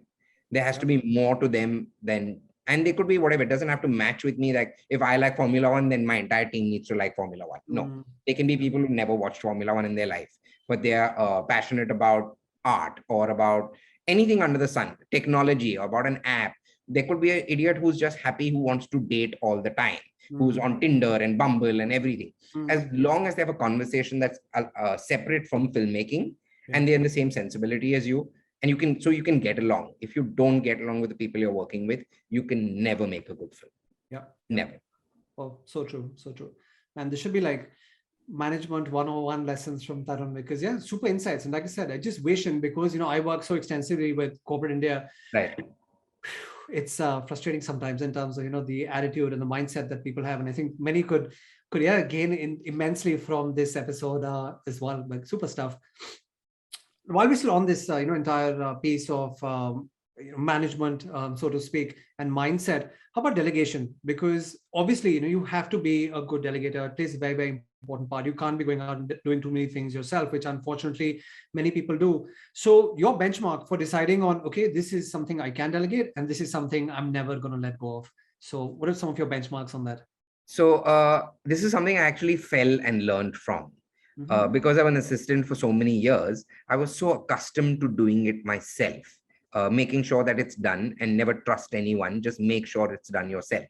There has to be more to them than, and they could be whatever. It doesn't have to match with me. Like if I like Formula One, then my entire team needs to like Formula One. No, they can be people who never watched Formula One in their life, but they are passionate about art or about anything under the sun, technology, or about an app. There could be an idiot who's just happy, who wants to date all the time, who's on Tinder and Bumble and everything. As long as they have a conversation that's separate from filmmaking and they're in the same sensibility as you, and you can get along. If you don't get along with the people you're working with, you can never make a good film. Never. Oh, so true. And there should be like management 101 lessons from Tarun, because super insights. And like I said, I just wish, and because I work so extensively with corporate India, right? It's frustrating sometimes in terms of the attitude and the mindset that people have, and I think many could gain immensely from this episode as well. Like super stuff. While we're still on this entire piece of management, so to speak, and mindset, how about delegation? Because obviously you have to be a good delegator. It plays a very, very important part. You can't be going out and doing too many things yourself, which unfortunately many people do. So your benchmark for deciding on, okay, this is something I can delegate and this is something I'm never going to let go of. So what are some of your benchmarks on that? So this is something I actually fell and learned from. Because I was an assistant for so many years, I was so accustomed to doing it myself, making sure that it's done, and never trust anyone, just make sure it's done yourself.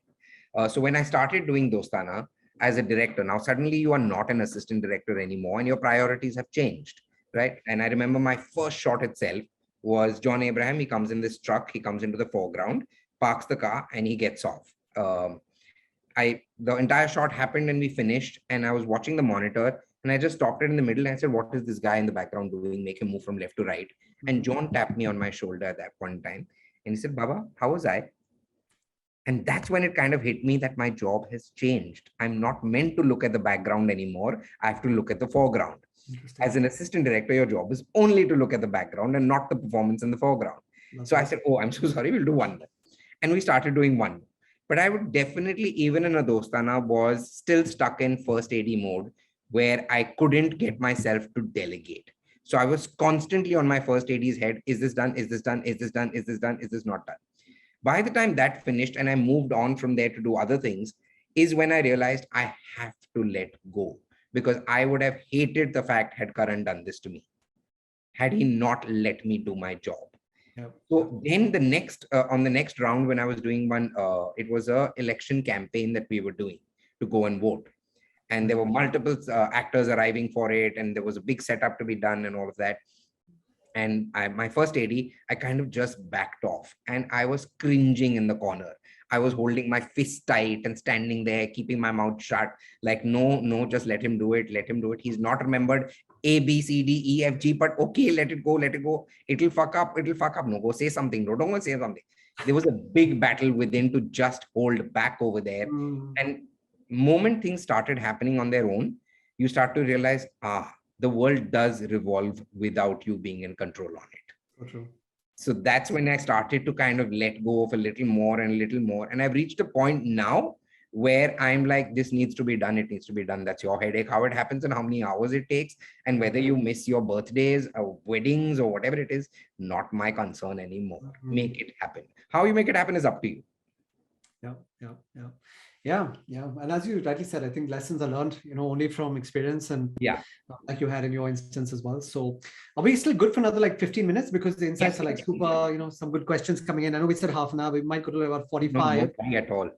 So when I started doing Dostana as a director, now suddenly you are not an assistant director anymore and your priorities have changed, right? And I remember my first shot itself was John Abraham. He comes in this truck, he comes into the foreground, parks the car, and he gets off. The entire shot happened and we finished, and I was watching the monitor and I just stopped it in the middle and I said, what is this guy in the background doing? Make him move from left to right. And John tapped me on my shoulder at that point in time and he said, Baba, how was I? And that's when it kind of hit me that my job has changed. I'm not meant to look at the background anymore. I have to look at the foreground. As an assistant director, your job is only to look at the background and not the performance in the foreground. So I said, oh, I'm so sorry, we'll do one more. And we started doing one more. But I would definitely, even in a Dostana, was still stuck in first AD mode where I couldn't get myself to delegate. So I was constantly on my first AD's head. Is this done? Is this done? Is this done? Is this done? Is this not done? By the time that finished and I moved on from there to do other things is when I realized I have to let go, because I would have hated the fact had Karan done this to me, had he not let me do my job. Yep. So then the next, on the next round, when I was doing one, it was a election campaign that we were doing to go and vote. And there were multiple actors arriving for it. And there was a big setup to be done and all of that. And my first AD, I kind of just backed off and I was cringing in the corner. I was holding my fist tight and standing there, keeping my mouth shut. Like, no, just let him do it. Let him do it. He's not remembered A, B, C, D, E, F, G, but okay, let it go, let it go. It'll fuck up. It'll fuck up. No, go say something. No, don't go say something. There was a big battle within to just hold back over there. And moment things started happening on their own, you start to realize, the world does revolve without you being in control on it. So true. So that's when I started to kind of let go of a little more and a little more. And I've reached a point now where I'm like, this needs to be done. It needs to be done. That's your headache, how it happens and how many hours it takes. And whether you miss your birthdays or weddings or whatever it is, not my concern anymore. Make it happen. How you make it happen is up to you. Yeah. And as you rightly said, I think lessons are learned, only from experience and like you had in your instance as well. So are we still good for another like 15 minutes? Because the insights are like super, some good questions coming in. I know we said half an hour, we might go to about 45. No, at all.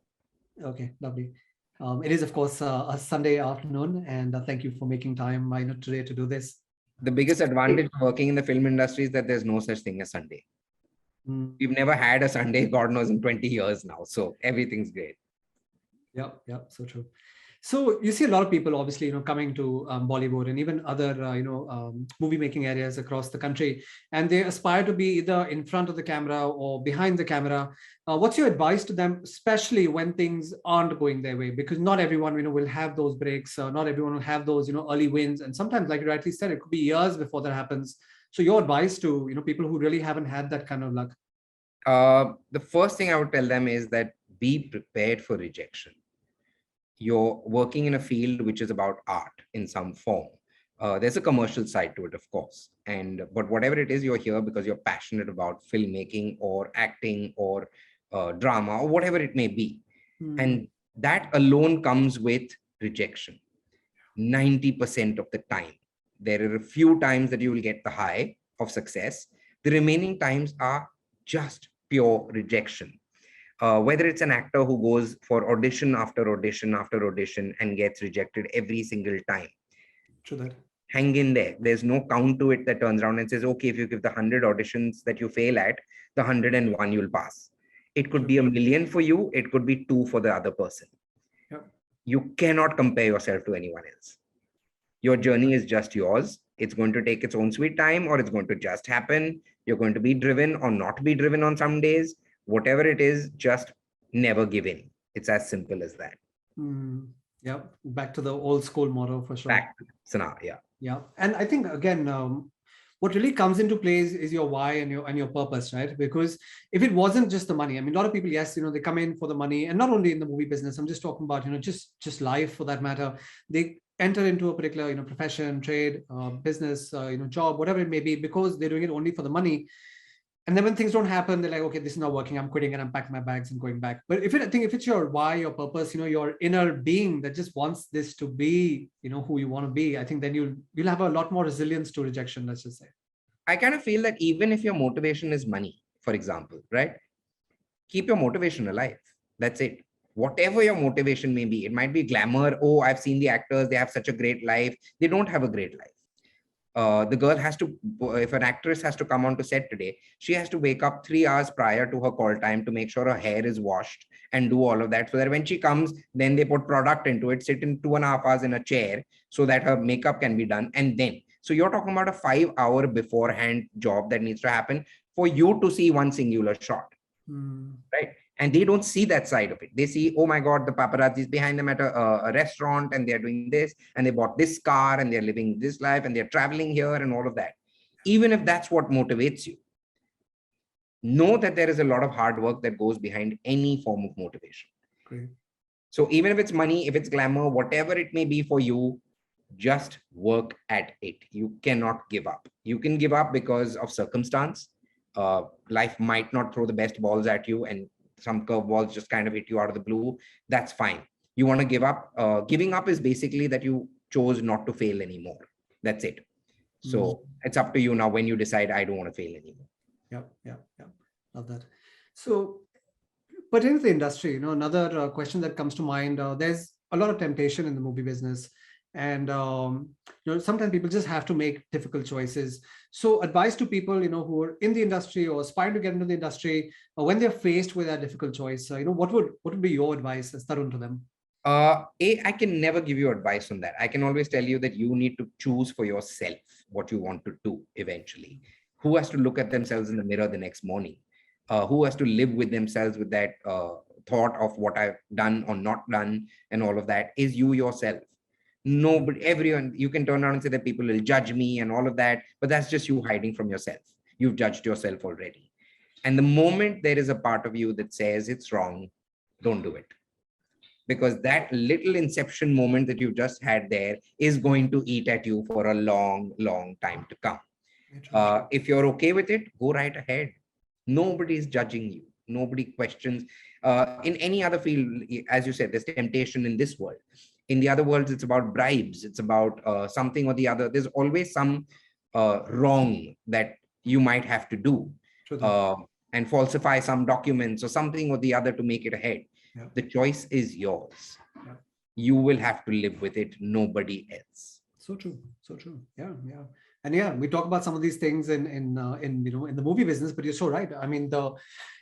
Okay, lovely. It is, of course, a Sunday afternoon, and thank you for making time today to do this. The biggest advantage of working in the film industry is that there's no such thing as Sunday. We've never had a Sunday, God knows, in 20 years now. So everything's great. Yeah, so true. So you see a lot of people, obviously, coming to Bollywood and even other, movie making areas across the country, and they aspire to be either in front of the camera or behind the camera. What's your advice to them, especially when things aren't going their way? Because not everyone, will have those breaks. Not everyone will have those, early wins. And sometimes, like you rightly said, it could be years before that happens. So your advice to, people who really haven't had that kind of luck? The first thing I would tell them is that be prepared for rejection. You're working in a field which is about art in some form. There's a commercial side to it, of course. But whatever it is, you're here because you're passionate about filmmaking or acting or drama or whatever it may be. And that alone comes with rejection. 90% of the time. There are a few times that you will get the high of success. The remaining times are just pure rejection. Whether it's an actor who goes for audition after audition after audition and gets rejected every single time. True that. Hang in there. There's no count to it that turns around and says, okay, if you give the 100 auditions that you fail at, the 101 you'll pass. It could be 1 million for you. It could be 2 for the other person. Yep. You cannot compare yourself to anyone else. Your journey is just yours. It's going to take its own sweet time, or it's going to just happen. You're going to be driven or not be driven on some days. Whatever it is, just never give in. It's as simple as that. Yeah, back to the old school motto for sure. Back to Sanawar, yeah. And I think again, what really comes into play is your why and your purpose, right? Because if it wasn't just the money, I mean, a lot of people, yes, they come in for the money, and not only in the movie business. I'm just talking about just life for that matter. They enter into a particular profession, trade, business, job, whatever it may be, because they're doing it only for the money. And then when things don't happen, they're like, okay, this is not working. I'm quitting and I'm packing my bags and going back. But I think if it's your why, your purpose, your inner being that just wants this to be, who you want to be, I think then you'll have a lot more resilience to rejection, let's just say. I kind of feel that even if your motivation is money, for example, right? Keep your motivation alive. That's it. Whatever your motivation may be, it might be glamour. Oh, I've seen the actors. They have such a great life. They don't have a great life. The girl has to, if an actress has to come onto set today, she has to wake up 3 hours prior to her call time to make sure her hair is washed and do all of that, so that when she comes, then they put product into it, sit in 2.5 hours in a chair so that her makeup can be done. And then, so you're talking about a 5-hour beforehand job that needs to happen for you to see one singular shot, right? And they don't see that side of it. They see, oh my God, the paparazzi is behind them at a restaurant and they're doing this and they bought this car and they're living this life and they're traveling here and all of that. Even if that's what motivates you, know that there is a lot of hard work that goes behind any form of motivation. Great. So even if it's money, if it's glamour, whatever it may be for you, just work at it. You cannot give up. You can give up because of circumstance. Life might not throw the best balls at you and some curveballs just kind of hit you out of the blue. That's fine. You want to give up. Giving up is basically that you chose not to fail anymore. That's it. So it's up to you now when you decide, I don't want to fail anymore. Yeah. Love that. So, but in the industry, another question that comes to mind, there's a lot of temptation in the movie business. And, sometimes people just have to make difficult choices. So advice to people, who are in the industry or aspiring to get into the industry, when they're faced with that difficult choice, what would be your advice as Tarun to them? I can never give you advice on that. I can always tell you that you need to choose for yourself what you want to do eventually. Who has to look at themselves in the mirror the next morning? Who has to live with themselves with that thought of what I've done or not done and all of that is you yourself. Nobody, everyone, you can turn around and say that people will judge me and all of that, but that's just you hiding from yourself. You've judged yourself already. And the moment there is a part of you that says it's wrong, don't do it. Because that little inception moment that you just had there is going to eat at you for a long, long time to come. If you're okay with it, go right ahead. Nobody is judging you. Nobody questions. In any other field, as you said, there's temptation in this world. In the other worlds, it's about bribes. It's about something or the other. There's always some wrong that you might have to do and falsify some documents or something or the other to make it ahead. Yeah. The choice is yours. Yeah. You will have to live with it. Nobody else. So true. Yeah. And we talk about some of these things in the movie business, but you're so right. I mean, the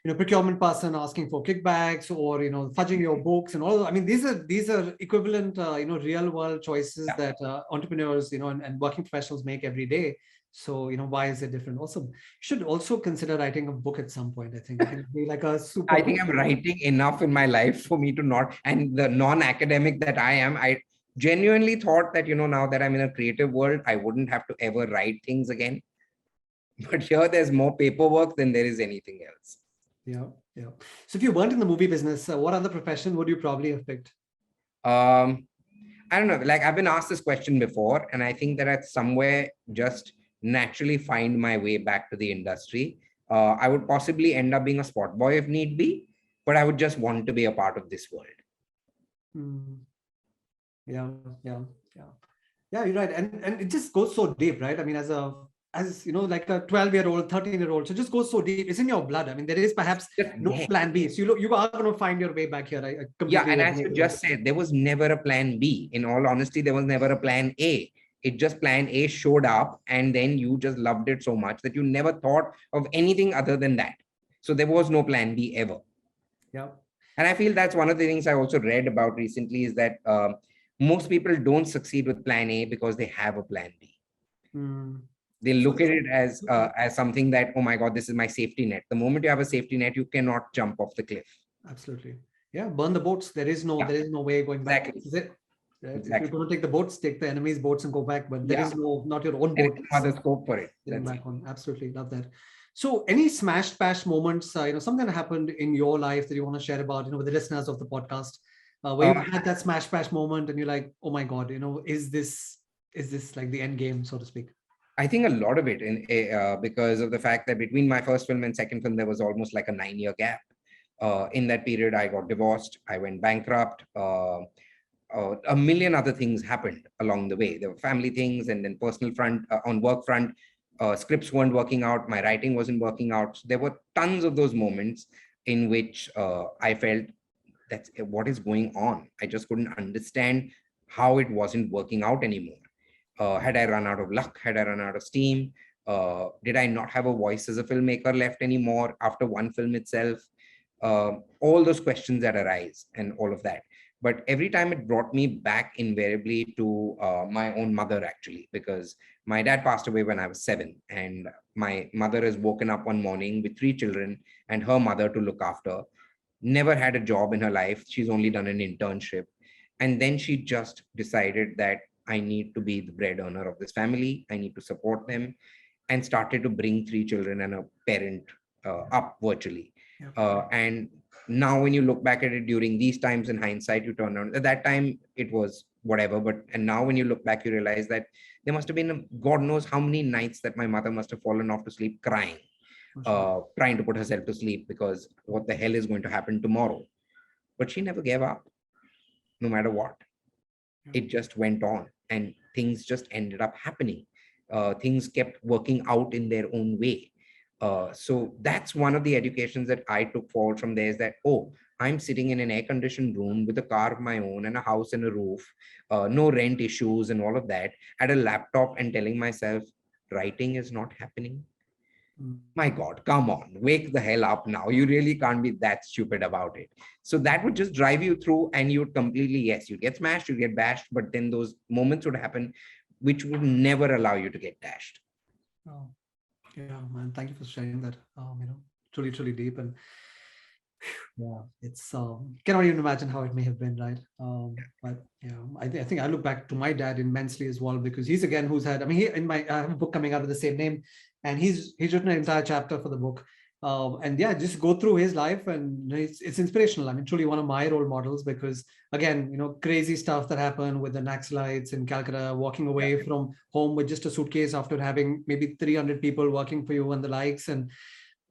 procurement person asking for kickbacks or fudging your books and all. I mean, these are equivalent real world choices that entrepreneurs and working professionals make every day. So why is it different? Also, you should also consider writing a book at some point. I think it can be like a super. I think I'm writing enough in my life for me to not, and the non-academic that I am, I genuinely thought that, now that I'm in a creative world, I wouldn't have to ever write things again. But here there's more paperwork than there is anything else. Yeah. So if you weren't in the movie business, what other profession would you probably have picked? I don't know. Like I've been asked this question before, and I think that I'd somewhere just naturally find my way back to the industry. I would possibly end up being a spot boy if need be, but I would just want to be a part of this world. Yeah, you're right. And it just goes so deep, right? I mean, as like a 12-year-old, 13-year-old, so it just goes so deep. It's in your blood. I mean, there is perhaps no plan B. So you are going to find your way back here. And as you just said, there was never a plan B. In all honesty, there was never a plan A. It just plan A showed up and then you just loved it so much that you never thought of anything other than that. So there was no plan B ever. Yeah. And I feel that's one of the things I also read about recently is that most people don't succeed with plan A because they have a plan B. They look at it as something that, oh my God, this is my safety net. The moment you have a safety net, you cannot jump off the cliff. Absolutely. Yeah. Burn the boats. There is no way going back. Exactly. Is it? Right? Exactly. If you're going to take the boats, take the enemy's boats and go back. But there is not your own boat. Other scope for it. Back on. Absolutely. Love that. So any smash bash moments, something that happened in your life that you want to share about, with the listeners of the podcast, where you had that smash bash moment and you're like, oh my God, is this like the end game, so to speak? I think a lot of it because of the fact that between my first film and second film, there was almost like a 9-year gap. In that period, I got divorced. I went bankrupt. A million other things happened along the way. There were family things and then personal front, on work front, scripts weren't working out. My writing wasn't working out. So there were tons of those moments in which I felt that's what is going on. I just couldn't understand how it wasn't working out anymore. Had I run out of luck? Had I run out of steam? Did I not have a voice as a filmmaker left anymore after one film itself? All those questions that arise and all of that. But every time it brought me back invariably to my own mother, actually, because my dad passed away when I was 7. And my mother has woken up one morning with 3 children and her mother to look after. never had a job in her life. She's only done an internship. And then she just decided that I need to be the bread earner of this family. I need to support them, and started to bring 3 children and a parent up virtually. And now when you look back at it during these times in hindsight, you turn around. At that time, it was whatever. And now when you look back, you realize that there must have been God knows how many nights that my mother must have fallen off to sleep crying, trying to put herself to sleep because what the hell is going to happen tomorrow? But she never gave up, no matter what. It just went on and things just ended up happening. Things kept working out in their own way. So that's one of the educations that I took forward from there, is that, oh, I'm sitting in an air-conditioned room with a car of my own and a house and a roof, no rent issues and all of that, at a laptop, and telling myself, writing is not happening. My God, come on, wake the hell up now. You really can't be that stupid about it. So that would just drive you through, and you would completely, yes, you get smashed, you get bashed, but then those moments would happen which would never allow you to get dashed. Oh, yeah, man. Thank you for sharing that. Truly, truly deep. And yeah, it's cannot even imagine how it may have been, right? But yeah, I think I look back to my dad immensely as well, because he's again who's had. I mean, I have a book coming out with the same name, and he's written an entire chapter for the book. And yeah, just go through his life, and it's inspirational. I mean, truly one of my role models, because again, crazy stuff that happened with the Naxalites in Calcutta, walking away from home with just a suitcase after having maybe 300 people working for you and the likes. And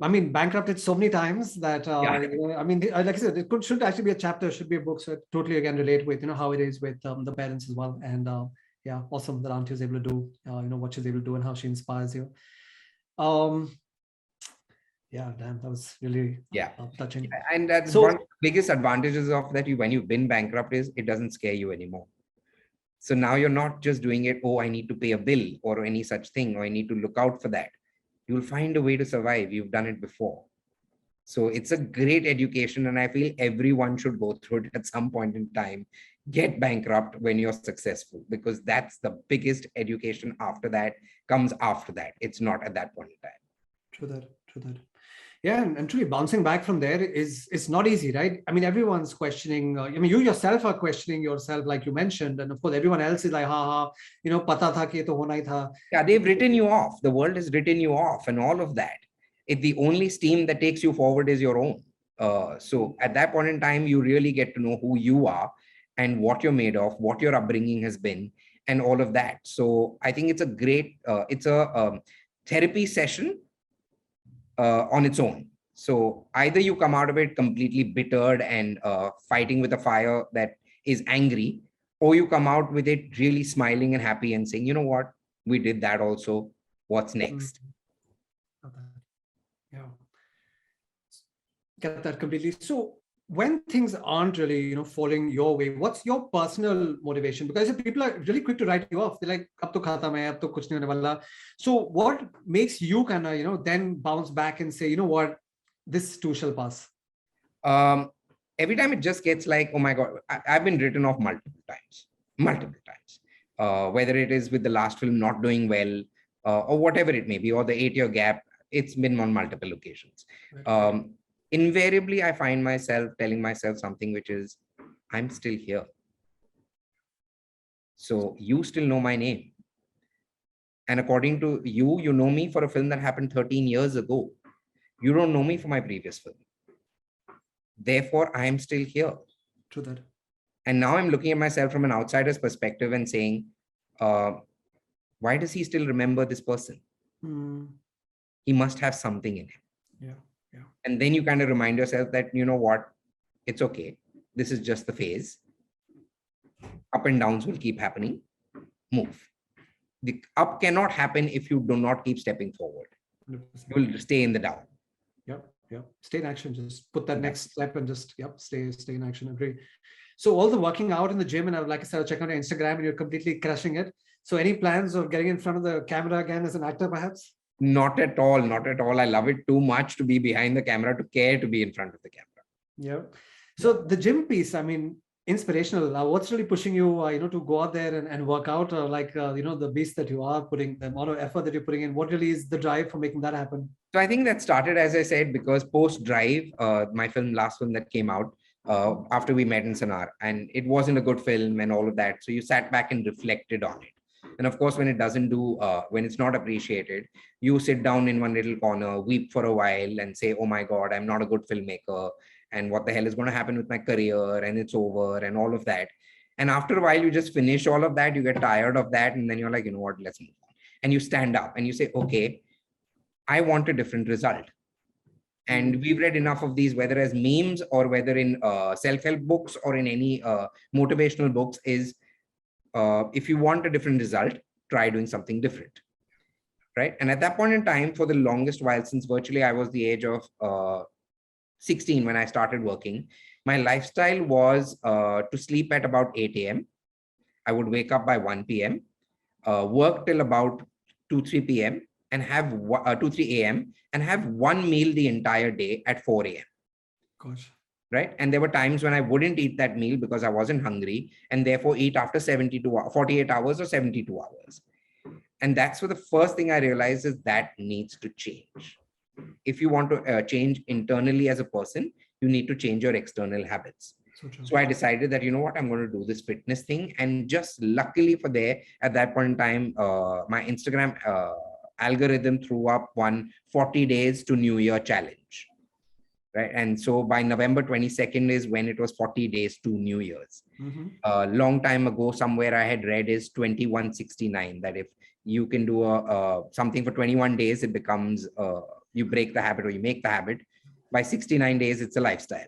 I mean, bankrupted so many times that, I mean, like I said, should actually be a chapter, should be a book. So I totally, again, relate with, how it is with the parents as well. And yeah, awesome that Auntie is able to do, what she's able to do and how she inspires you. Yeah, damn, that was really touching. And that's one of the biggest advantages of that. When you've been bankrupt, is it doesn't scare you anymore. So now you're not just doing it, oh, I need to pay a bill or any such thing, or I need to look out for that. You'll find a way to survive. You've done it before. So it's a great education, and I feel everyone should go through it at some point in time. Get bankrupt when you're successful, because that's the biggest education. After that comes after that. It's not at that point in time. True that. Yeah, and truly bouncing back from there it's not easy, right? I mean, everyone's questioning. I mean, you yourself are questioning yourself, like you mentioned, and of course, everyone else is like, pata tha ki to hona hi tha. Yeah, they've written you off. The world has written you off, and all of that. The only steam that takes you forward is your own. So at that point in time, you really get to know who you are and what you're made of, what your upbringing has been, and all of that. So I think it's a great, therapy session on its own. So either you come out of it completely bittered and fighting with a fire that is angry, or you come out with it really smiling and happy and saying, you know what, we did that also. What's next? Yeah, get that completely. So when things aren't really, falling your way, what's your personal motivation? Because people are really quick to write you off. They're like, ab to khatam hai, ab to kuch nahi hone wala. So what makes you kind of, then bounce back and say, you know what, this too shall pass? Every time it just gets like, oh my God, I've been written off multiple times. Whether it is with the last film not doing well, or whatever it may be, or the 8-year gap, it's been on multiple occasions. Right. Invariably, I find myself telling myself something, which is, I'm still here. So you still know my name. And according to you, you know me for a film that happened 13 years ago. You don't know me for my previous film. Therefore, I am still here. True that. And now I'm looking at myself from an outsider's perspective and saying, why does he still remember this person? He must have something in him. Yeah. And then you kind of remind yourself that, you know what, it's okay. This is just the phase. Up and downs will keep happening. Move. The up cannot happen if you do not keep stepping forward. 100%. You will stay in the down. Yep. Stay in action. Just put that next step and just, stay in action. Agree. So all the working out in the gym, and I would like to start checking out your Instagram, and you're completely crushing it. So any plans of getting in front of the camera again as an actor, perhaps? Not at all. I love it too much to be behind the camera, to care to be in front of the camera. Yeah. So the gym piece, I mean, inspirational. What's really pushing you, to go out there and work out, the beast that you are putting, the amount of effort that you're putting in? What really is the drive for making that happen? So I think that started, as I said, because post Drive, my last film that came out after we met in Sanawar, and it wasn't a good film and all of that. So you sat back and reflected on it. And of course, when it doesn't do, when it's not appreciated, you sit down in one little corner, weep for a while, and say, "Oh my God, I'm not a good filmmaker, and what the hell is going to happen with my career? And it's over, and all of that." And after a while, you just finish all of that. You get tired of that, and then you're like, you know what? Let's move on. And you stand up and you say, "Okay, I want a different result." And we've read enough of these, whether as memes or whether in self-help books or in any motivational books, is if you want a different result, try doing something different. Right. And at that point in time, for the longest while, since virtually I was the age of 16 when I started working, my lifestyle was to sleep at about 8 a.m. I would wake up by 1 p.m., work till about 2, 3 p.m. and have 2, 3 a.m. and have one meal the entire day at 4 a.m. Gosh. Right. And there were times when I wouldn't eat that meal because I wasn't hungry, and therefore eat after 48 hours or 72 hours. And that's what the first thing I realized is that needs to change. If you want to change internally as a person, you need to change your external habits. So I decided that, you know what, I'm going to do this fitness thing. And just luckily for there, at that point in time, my Instagram algorithm threw up one 40 days to New Year challenge. Right. And so by November 22nd is when it was 40 days to New Year's. A long time ago, somewhere I had read is 2169, that if you can do something for 21 days, it becomes, you break the habit or you make the habit. By 69 days, it's a lifestyle.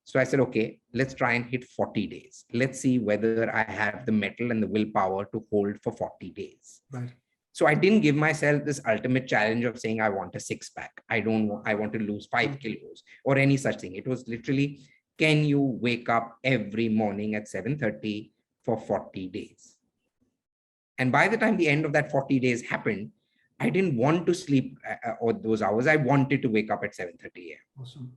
So I said, okay, let's try and hit 40 days. Let's see whether I have the mettle and the willpower to hold for 40 days. Right. So I didn't give myself this ultimate challenge of saying, I want a six-pack. I want to lose 5 kilos or any such thing. It was literally, can you wake up every morning at 7:30 for 40 days? And by the time the end of that 40 days happened, I didn't want to sleep or those hours. I wanted to wake up at 7:30 a.m. Awesome.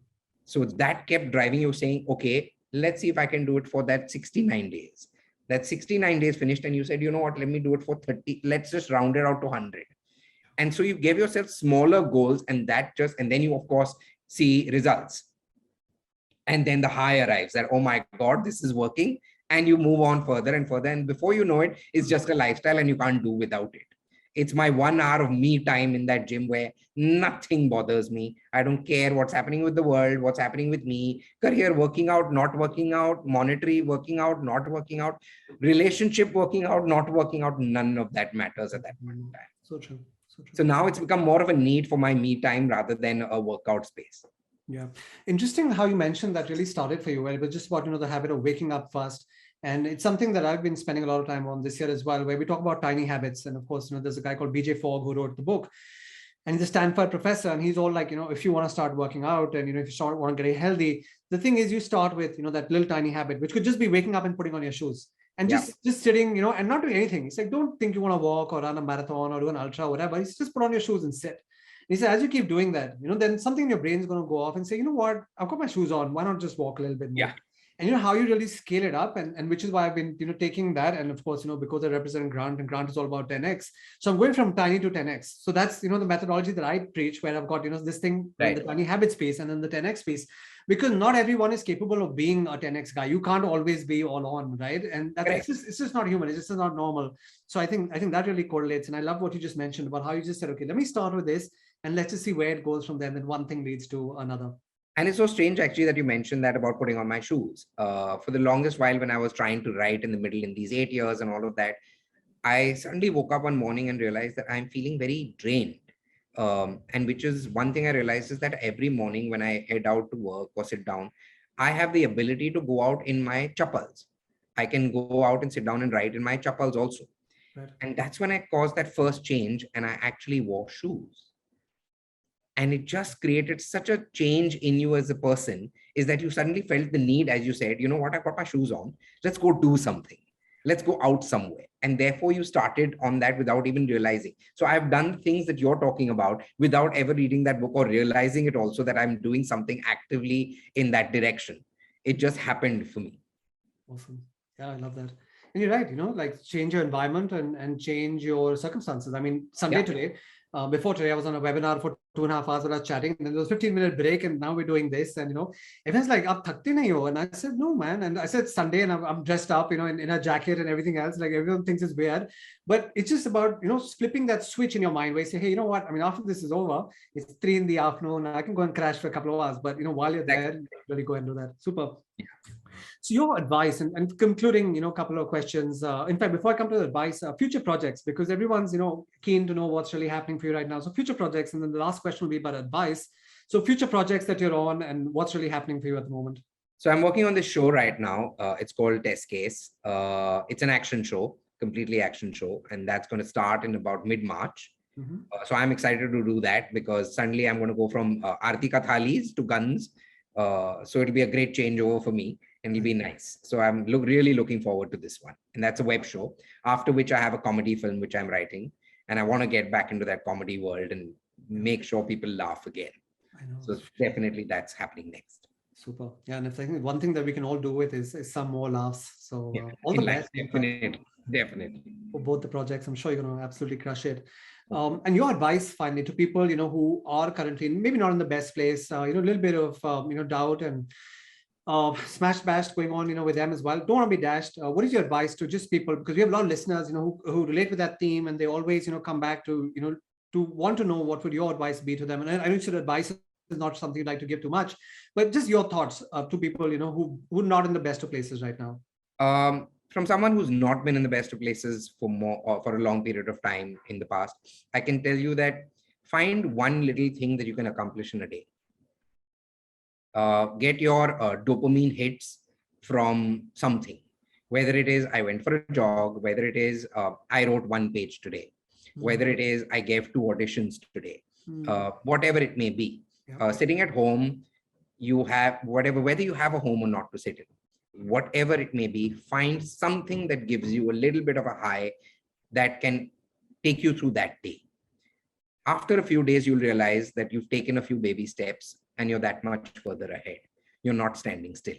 So that kept driving you, saying, okay, let's see if I can do it for that 69 days. That 69 days finished and you said, you know what, let me do it for 30. Let's just round it out to 100. And so you gave yourself smaller goals, and then you, of course, see results. And then the high arrives that, oh my God, this is working. And you move on further and further. And before you know it, it's just a lifestyle and you can't do without it. It's my 1 hour of me time in that gym where nothing bothers me. I don't care what's happening with the world, what's happening with me, career, working out, not working out, monetary, working out, not working out, relationship, working out, not working out. None of that matters at that point in time. So true. So true. So now it's become more of a need for my me time rather than a workout space. Yeah. Interesting how you mentioned that really started for you, where it was just about, the habit of waking up first. And it's something that I've been spending a lot of time on this year as well, where we talk about tiny habits. And of course, there's a guy called BJ Fogg who wrote the book, and he's a Stanford professor. And he's all like, if you want to start working out and, if you want to get healthy, the thing is you start with, that little tiny habit, which could just be waking up and putting on your shoes and just sitting, and not doing anything. It's like, don't think you want to walk or run a marathon or do an ultra or whatever. It's just put on your shoes and sit. He said, as you keep doing that, then something in your brain is going to go off and say, you know what, I've got my shoes on. Why not just walk a little bit more? Yeah. And how you really scale it up, and which is why I've been, taking that. And of course, because I represent Grant, and Grant is all about 10x. So I'm going from tiny to 10x. So that's, the methodology that I preach, where I've got, this thing, in the tiny habit space and then the 10x space, because not everyone is capable of being a 10x guy. You can't always be all on, right? And that's it's just not human. It's just not normal. So I think that really correlates. And I love what you just mentioned about how you just said, okay, let me start with this and let's just see where it goes from there. And then one thing leads to another. And it's so strange, actually, that you mentioned that about putting on my shoes. For the longest while, when I was trying to write in the middle in these 8 years and all of that, I suddenly woke up one morning and realized that I'm feeling very drained. And which is one thing I realized is that every morning when I head out to work or sit down, I have the ability to go out in my chappals. I can go out and sit down and write in my chappals also. Right. And that's when I caused that first change, and I actually wore shoes. And it just created such a change in you as a person, is that you suddenly felt the need, as you said, you know what, I've got my shoes on. Let's go do something. Let's go out somewhere. And therefore you started on that without even realizing. So I've done things that you're talking about without ever reading that book or realizing it also, that I'm doing something actively in that direction. It just happened for me. Awesome. Yeah, I love that. And you're right, like change your environment and change your circumstances. I mean, Sunday today, before today, I was on a webinar for 2.5 hours when I was chatting, and then there was 15-minute break, and now we're doing this. And everyone's like, "Ab thakte nahi ho?" And I said, "No, man." And I said, "Sunday, and I'm dressed up, in a jacket and everything else. Like everyone thinks it's weird, but it's just about flipping that switch in your mind where you say, hey, you know what? I mean, after this is over, it's 3 in the afternoon. I can go and crash for a couple of hours, but while you're there, really go and do that. Super. So your advice and concluding, a couple of questions. In fact, before I come to the advice, future projects, because everyone's, keen to know what's really happening for you right now. So future projects, and then the last question will be about advice. So future projects that you're on and what's really happening for you at the moment. So I'm working on this show right now. It's called Test Case. It's an action show, completely action show. And that's going to start in about mid-March. Mm-hmm. So I'm excited to do that because suddenly I'm going to go from Aarti Kathalis to guns. So it'll be a great changeover for me and it'll be nice. So I'm really looking forward to this one. And that's a web show, after which I have a comedy film, which I'm writing. And I want to get back into that comedy world and make sure people laugh again. I know. So definitely that's happening next. Super. Yeah. And if I think one thing that we can all do with is some more laughs. So all the best. Definitely. For both the projects. I'm sure you're going to absolutely crush it. And your advice finally to people, who are currently maybe not in the best place, a little bit of, doubt and smash bash going on, with them as well. Don't want to be dashed. What is your advice to just people? Because we have a lot of listeners, who relate with that theme and they always, come back to, to want to know what would your advice be to them. And I know your advice is not something you'd like to give too much, but just your thoughts to people, who are not in the best of places right now. From someone who's not been in the best of places for a long period of time in the past, I can tell you that find one little thing that you can accomplish in a day. Get your dopamine hits from something, whether it is I went for a jog, whether it is I wrote 1 page today, whether it is I gave 2 auditions today, whatever it may be. Sitting at home, you have whether you have a home or not to sit in, whatever it may be, find something that gives you a little bit of a high that can take you through that day. After a few days, you'll realize that you've taken a few baby steps and you're that much further ahead. You're not standing still.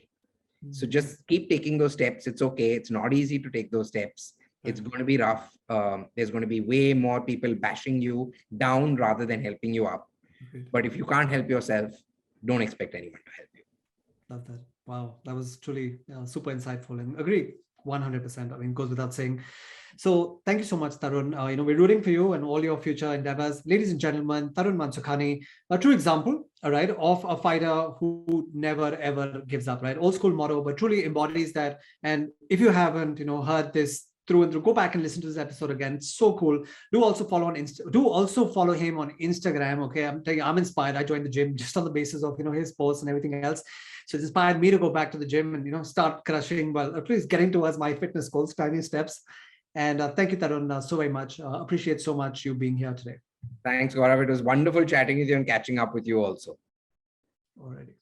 So just keep taking those steps. It's okay. It's not easy to take those steps. It's going to be rough. There's going to be way more people bashing you down rather than helping you up. But if you can't help yourself, don't expect anyone to help you. Love that. Wow. That was truly super insightful and agree 100%. I mean, it goes without saying. So thank you so much, Tarun. We're rooting for you and all your future endeavors. Ladies and gentlemen, Tarun Mansukhani, a true example, all right, of a fighter who never, ever gives up, right? Old school motto, but truly embodies that. And if you haven't, heard this through and through, go back and listen to this episode again. It's so cool. Do also follow him on Instagram. Okay. I'm telling you, I'm inspired. I joined the gym just on the basis of, his posts and everything else. So it inspired me to go back to the gym and, start crushing, well, at least getting towards my fitness goals, tiny steps. And thank you, Tarun, so very much. Appreciate so much you being here today. Thanks, Gaurav. It was wonderful chatting with you and catching up with you also. Alrighty.